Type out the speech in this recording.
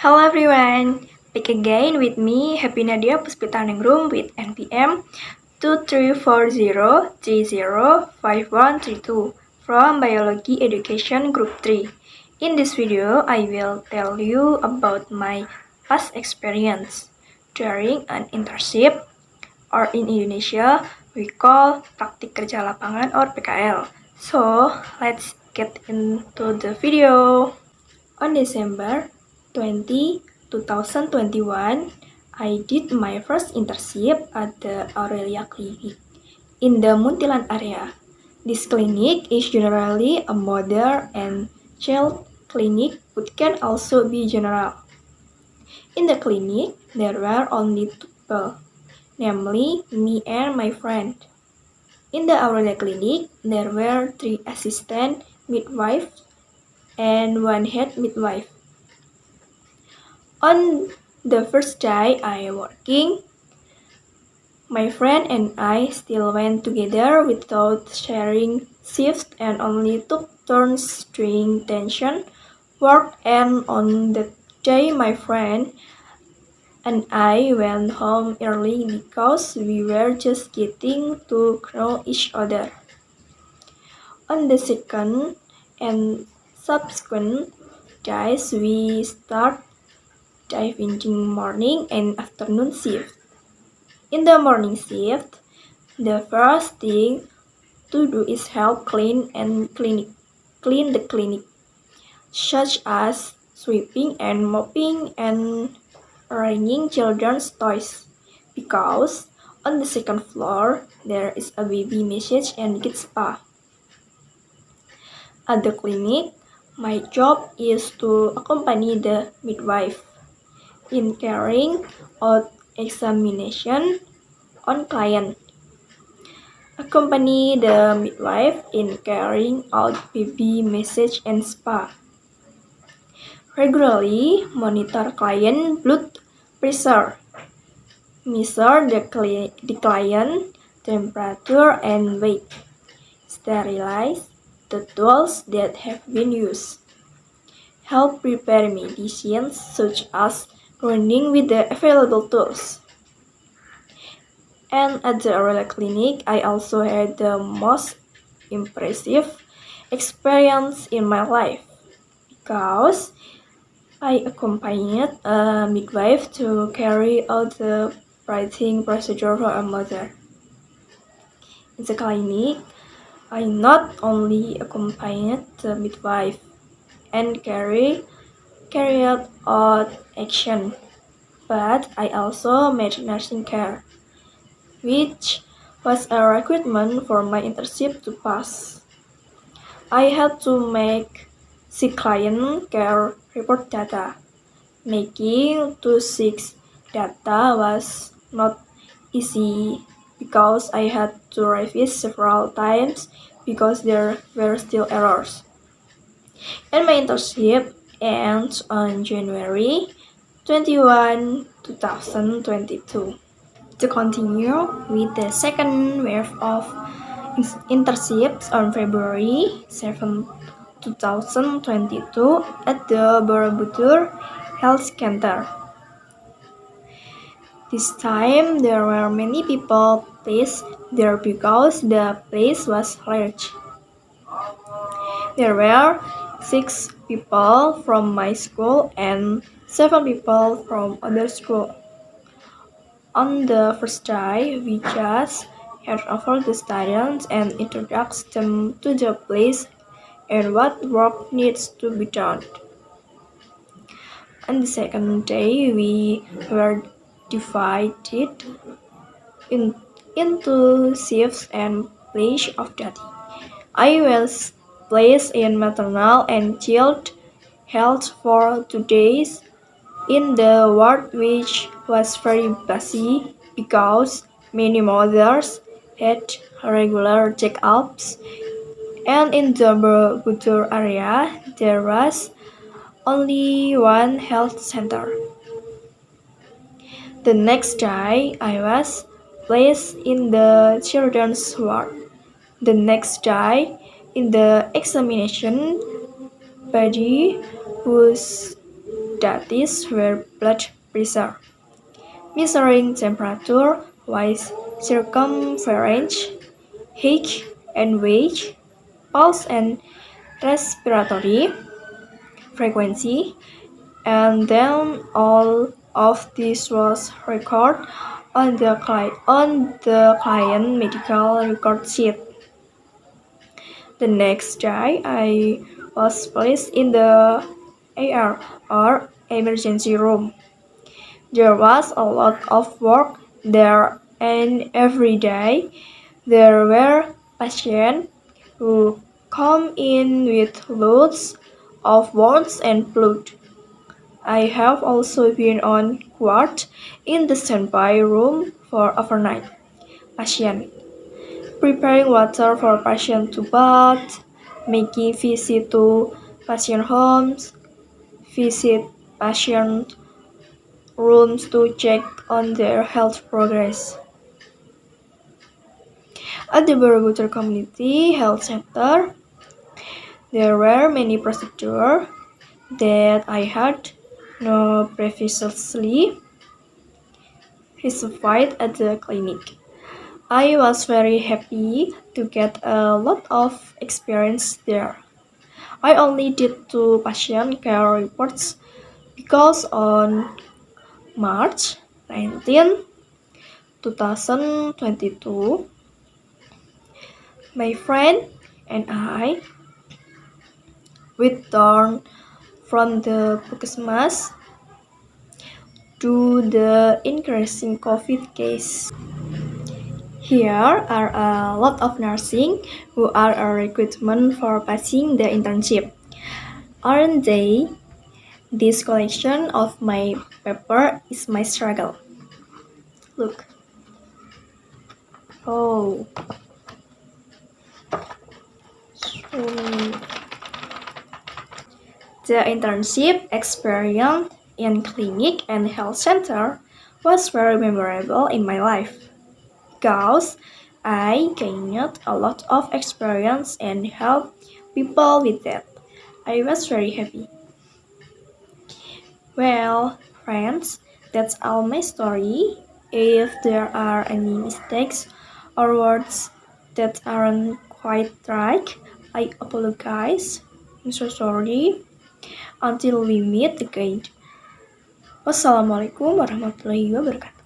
Hello everyone, back again with me, Happy Nadia Puspitaningrum with NPM 2340305132 from Biology Education Group 3. In this video, I will tell you about my past experience during an internship, or in Indonesia, we call Praktik Kerja Lapangan or PKL. So, let's get into the video. On December 20, 2021, I did my first internship at the Aurelia Clinic in the Muntilan area. This clinic is generally a mother and child clinic but can also be general. In the clinic, there were only two people, namely me and my friend. In the Aurelia Clinic, there were 3 assistant midwives and 1 head midwife. On the first day I working, my friend and I still went together without sharing shifts and only took turns doing tension work, and on that day my friend and I went home early because we were just getting to know each other. On the second and subsequent days we start diving morning and afternoon shift. In the morning shift, the first thing to do is help clean the clinic, such as sweeping and mopping and arranging children's toys, because on the second floor there is a baby massage and kids spa. At the clinic, my job is to accompany the midwife in carrying out examination on client, accompany the midwife in carrying out baby massage and spa, regularly monitor client blood pressure, measure the client temperature and weight, sterilize the tools that have been used, help prepare medicines such as grinding with the available tools. And at the Aurelia Clinic, I also had the most impressive experience in my life because I accompanied a midwife to carry out the birthing procedure for a mother. In the clinic, I not only accompanied the midwife and carried out action, but I also made nursing care, which was a requirement for my internship to pass. I had to make sick client care report data. Making 2-6 data was not easy because I had to revise several times because there were still errors. And my internship ends on January 21, 2022. To continue with the second wave of internships on February 7, 2022 at the Borobudur Health Center. This time there were many people placed there because the place was large. There were 6 people from my school and 7 people from other school. On the first day, we just hand over the students and introduced them to the place and what work needs to be done. On the second day, we were divided into shifts and place of duty. I was placed in maternal and child health for 2 days in the ward, which was very busy because many mothers had regular checkups, and in the Borobudur area there was only one health center. The next day I was placed in the children's ward. The next day in the examination body was studies were blood pressure, measuring temperature, waist circumference, height and weight, pulse and respiratory frequency, and then all of this was recorded on the client medical record sheet. The next day, I was placed in the AR or emergency room. There was a lot of work there, and every day there were patients who come in with loads of wounds and blood. I have also been on ward in the standby room for overnight patient, preparing water for patient to bath, making visit to patient homes, visit patient rooms to check on their health progress. At the Borobudur Community Health Center, there were many procedures that I had no previously received at the clinic. I was very happy to get a lot of experience there. I only did 2 patient care reports because on March 19, 2022, my friend and I returned from the Puskesmas to the increasing COVID case. Here are a lot of nursing who are a recruitment for passing the internship. Aren't they? This collection of my paper is my struggle. Look. Oh. So many. The internship experience in clinic and health center was very memorable in my life because I gained a lot of experience and helped people with that. I was very happy. Well, friends, that's all my story. If there are any mistakes or words that aren't quite right, I apologize. I'm so sorry. Until we meet again. Wassalamualaikum warahmatullahi wabarakatuh.